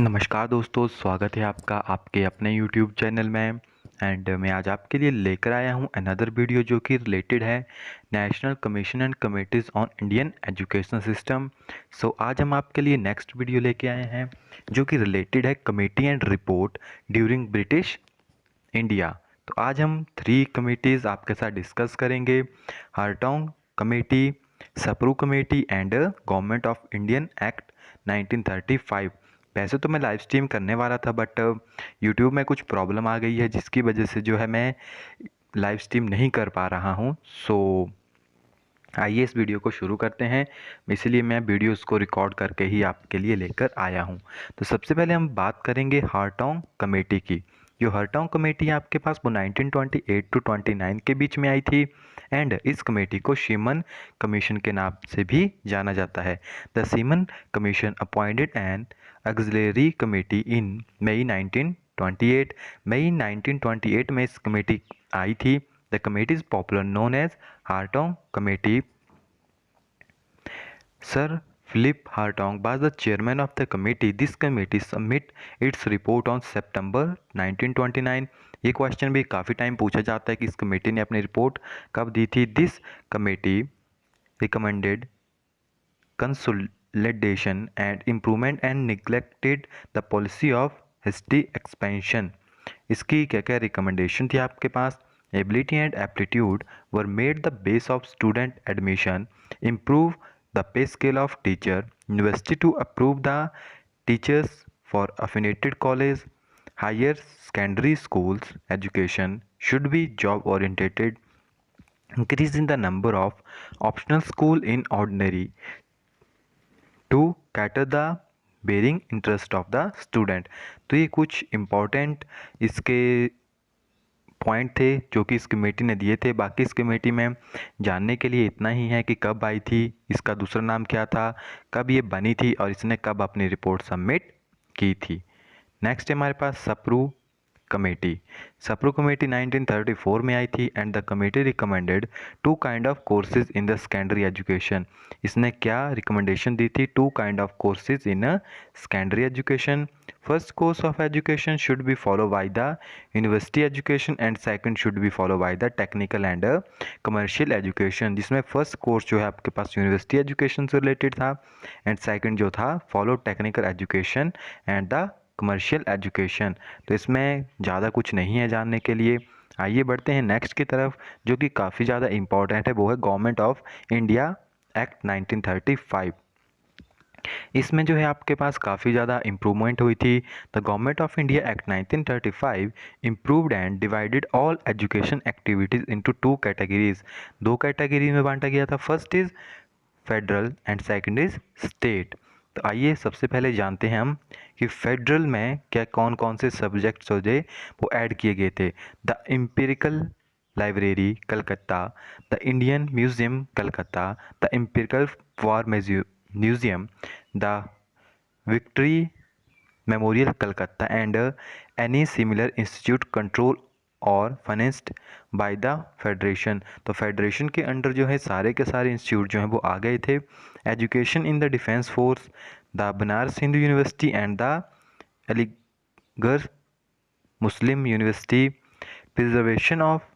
नमस्कार दोस्तों, स्वागत है आपका आपके अपने YouTube चैनल में। मैं आज आपके लिए लेकर आया हूं अनदर वीडियो जो कि रिलेटेड है national commission and committees on Indian education system. आज हम आपके लिए नेक्स्ट वीडियो लेके आए हैं जो कि रिलेटेड है committee and report during British India. तो आज हम 3 कमेटीज़ आपके साथ डिस्कस करेंगे। Hartog committee, Sapru committee and government of Indian act 1935। वैसे तो मैं लाइव स्ट्रीम करने वाला था बट यूट्यूब में कुछ प्रॉब्लम आ गई है जिसकी वजह से जो है मैं लाइव स्ट्रीम नहीं कर पा रहा हूँ। आइए इस वीडियो को शुरू करते हैं। इसलिए मैं वीडियोस को रिकॉर्ड करके ही आपके लिए लेकर आया हूँ। तो सबसे पहले हम बात करेंगे हार्टोंग कमेटी की। जो हार्टोंग कमेटी है आपके पास वो 1928 टू 29 के बीच में आई थी एंड इस कमेटी को शीमन कमीशन के नाम से भी जाना जाता है। The Simon commission appointed an auxiliary committee in May 1928। मई 1928 में इस कमेटी आई थी। The committee is popular known as Hartog committee. Sir Philip Hartong was the chairman of the committee. This committee submit its report on September 1929। ये question भी काफ़ी time पूछा जाता है कि इस कमेटी ने अपनी रिपोर्ट कब दी थी। This committee recommended consolidation and improvement and neglected the policy of history expansion। इसकी क्या क्या रिकमेंडेशन थी आपके पास। Ability and aptitude were made the base of student admission, improve the pay scale of teacher, university to approve the teachers for affiliated college, higher secondary schools education should be job oriented, increase in the number of optional school in ordinary to cater the varying interest of the student. तो ये कुछ important इसके point थे जो कि इस committee ने दिए थे। बाकी इस कमेटी में जानने के लिए इतना ही है कि कब आई थी, इसका दूसरा नाम क्या था, कब ये बनी थी और इसने कब अपनी रिपोर्ट सबमिट की थी। नेक्स्ट है हमारे पास सप्रू कमेटी। सप्रू कमेटी 1934 में आई थी and the committee recommended two kind of courses in the secondary education. इसने क्या रिकमेंडेशन दी थी। Two kind of courses in secondary education. First course of education should be follow by the university education and second should be follow by the technical and commercial education. जिसमें first course जो है आपके पास university education से related था and second जो था follow technical education and the commercial education. तो इसमें ज़्यादा कुछ नहीं है जानने के लिए। आइए बढ़ते हैं नेक्स्ट की तरफ जो कि काफ़ी ज़्यादा इम्पॉर्टेंट है, वो है गवर्नमेंट ऑफ इंडिया एक्ट 1935। इसमें जो है आपके पास काफ़ी ज़्यादा इम्प्रूवमेंट हुई थी। The government of India act 1935 improved and divided all education activities into 2 categories. 2 category में बांटा गया था। First is federal and second is state. तो आइए सबसे पहले जानते हैं हम कि फेडरल में क्या कौन कौन से सब्जेक्ट्स हो गए वो ऐड किए गए थे। The empirical library Calcutta, the Indian museum Calcutta, the empirical war museum, the victory memorial Calcutta and any similar institute control और फाइनेंस्ड बाय द फेडरेशन। तो फेडरेशन के अंडर जो है सारे के सारे इंस्टीट्यूट जो हैं वो आ गए थे। Education in the defence force, the Banaras Hindu university and the Aligarh Muslim university, preservation of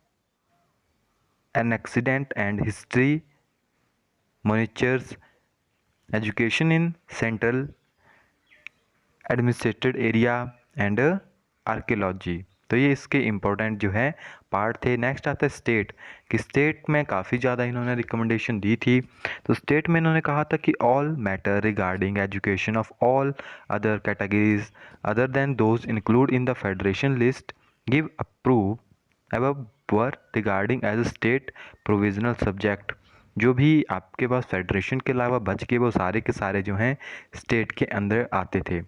an accident and history monitors, education in central administrated area and archaeology. तो ये इसके इम्पोर्टेंट जो है पार्ट थे। नेक्स्ट आता है स्टेट कि स्टेट में काफ़ी ज़्यादा इन्होंने रिकमेंडेशन दी थी। तो स्टेट में इन्होंने कहा था कि all matter regarding education of all other categories other than those include in the federation list give approve above were regarding as a state provisional subject. जो भी आपके पास फेडरेशन के अलावा बच के वो सारे के सारे जो हैं स्टेट के अंदर आते थे।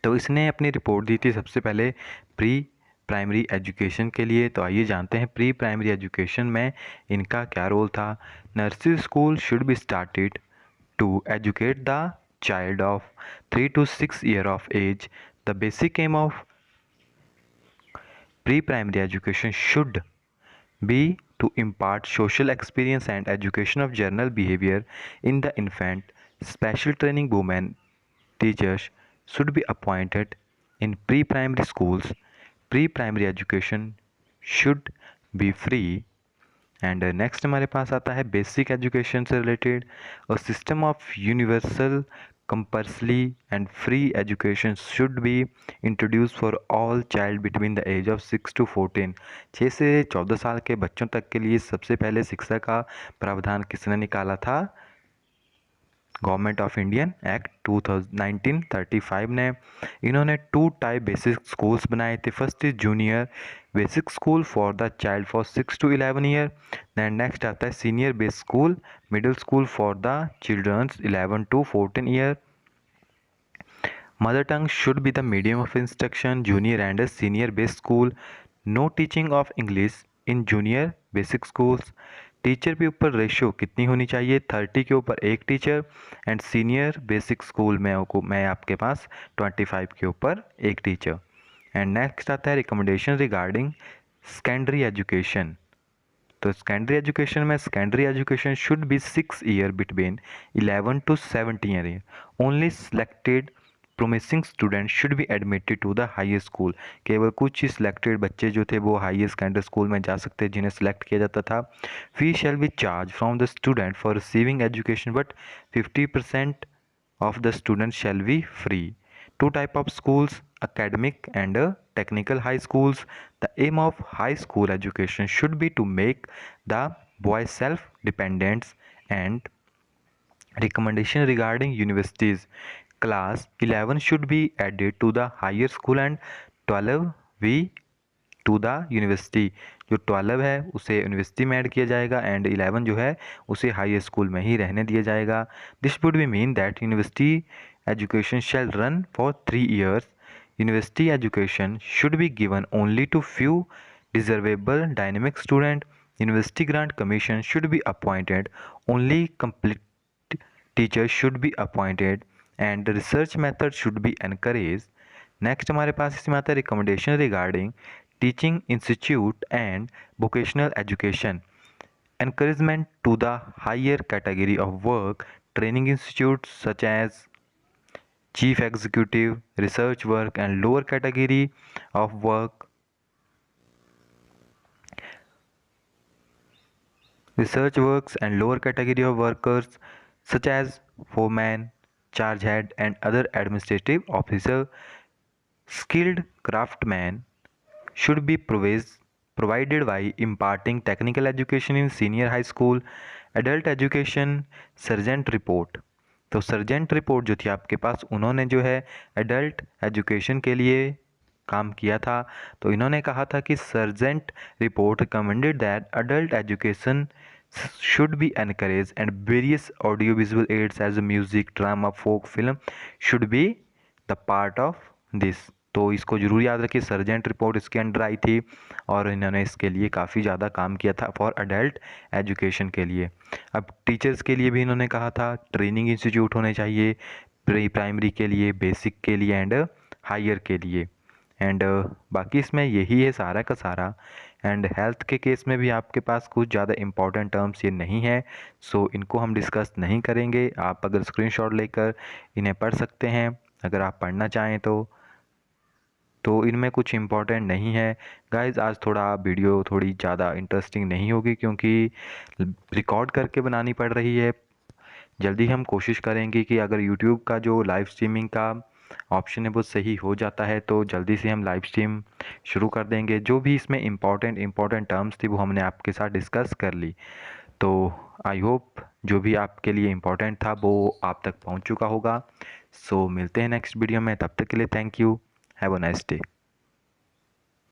तो इसने अपनी रिपोर्ट दी थी सबसे पहले प्री प्राइमरी एजुकेशन के लिए। तो आइए जानते हैं प्री प्राइमरी एजुकेशन में इनका क्या रोल था। Nursery school should be started to educate the child of 3 to 6 year of age। The basic aim of pre primary education should be to impart social experience and education of general behavior in the infant, special training women teachers should be appointed in pre-primary schools. Pre-primary education should be free. And next हमारे पास आता है basic education से related, a system of universal compulsory and free education should be introduce for all child between the age of 6 to 14। 6 से 14 साल के बच्चों तक के लिए सबसे पहले शिक्षा का प्रावधान किसने निकाला था? गवर्नमेंट ऑफ इंडियन एक्ट 1935 ने। इन्होंने 2 टाइप बेसिक स्कूल्स बनाए थे। First is junior basic school for the child for 6 to 11 year. Then next आता है senior basic school, middle school for the childrens 11 to 14 year. Mother tongue should be the medium of instruction junior and senior basic school. No teaching of English in junior basic schools. Teacher के ऊपर ratio कितनी होनी चाहिए? 30 के ऊपर 1 teacher. And senior basic school में मैं आपके पास 25 के ऊपर 1 टीचर। एंड नेक्स्ट आता है रिकमेंडेशन रिगार्डिंग सेकेंडरी एजुकेशन। तो सेकेंडरी एजुकेशन में secondary education should be 6 year between 11 to 17 year. Only selected promising student should be admitted to the highest school. केवल कुछ ही सिलेक्टेड बच्चे जो थे वो हाईएस्ट सेकेंडरी स्कूल में जा सकते हैं जिन्हें सिलेक्ट किया जाता था। Fee shall be charge from the student for receiving education but 50% of the students shall be free. 2 type of schools, academic and technical high schools. The aim of high school education should be to make the boy self-dependent. And recommendation regarding universities, class 11 should be added to the higher school and 12 be to the university. जो 12 है उसे university में add किया जाएगा and 11 जो है उसे high school में ही रहने दिया जाएगा। This would be mean that university education shall run for 3 years. University education should be given only to few deservable dynamic student. University grant commission should be appointed only complete teachers should be appointed and research method should be encourage. Next हमारे पास इसमें आता है recommendation regarding teaching institute and vocational education, encouragement to the higher category of work, training institutes such as chief executive, research work and lower category of work, research works and lower category of workers such as foreman, charge head and other administrative officer. Skilled craftsmen should be provided by imparting technical education in senior high school. Adult education sergeant report. तो sergeant report जो थी आपके पास उन्होंने जो है adult education के लिए काम किया था। तो इन्होंने कहा था कि sergeant report recommended that adult education should be encouraged and various audiovisual aids as music, drama, folk, film should be the part of this। तो इसको जरूर याद रखिए, सर्जेंट रिपोर्ट इसके अंडर आई थी और इन्होंने इसके लिए काफ़ी ज़्यादा काम किया था फॉर अडल्ट एजुकेशन के लिए। अब टीचर्स के लिए भी इन्होंने कहा था ट्रेनिंग इंस्टीट्यूट होने चाहिए प्री प्राइमरी के लिए, बेसिक के लिए एंड हायर के लिए। एंड बाकी इसमें यही है सारा का सारा। एंड हेल्थ के केस में भी आपके पास कुछ ज़्यादा इंपॉर्टेंट टर्म्स ये नहीं है, सो इनको हम डिस्कस नहीं करेंगे। आप अगर स्क्रीनशॉट लेकर इन्हें पढ़ सकते हैं अगर आप पढ़ना चाहें तो इनमें कुछ इम्पॉर्टेंट नहीं है। गाइज़ आज थोड़ा वीडियो थोड़ी ज़्यादा इंटरेस्टिंग नहीं होगी क्योंकि रिकॉर्ड करके बनानी पड़ रही है। जल्दी हम कोशिश करेंगे कि अगर यूट्यूब का जो लाइव स्ट्रीमिंग का ऑप्शन है वो सही हो जाता है तो जल्दी से हम लाइव स्ट्रीम शुरू कर देंगे। जो भी इसमें इम्पॉर्टेंट टर्म्स थी वो हमने आपके साथ डिस्कस कर ली। तो आई होप जो भी आपके लिए इम्पोर्टेंट था वो आप तक पहुंच चुका होगा। सो मिलते हैं नेक्स्ट वीडियो में, तब तक के लिए thank you, have a nice day.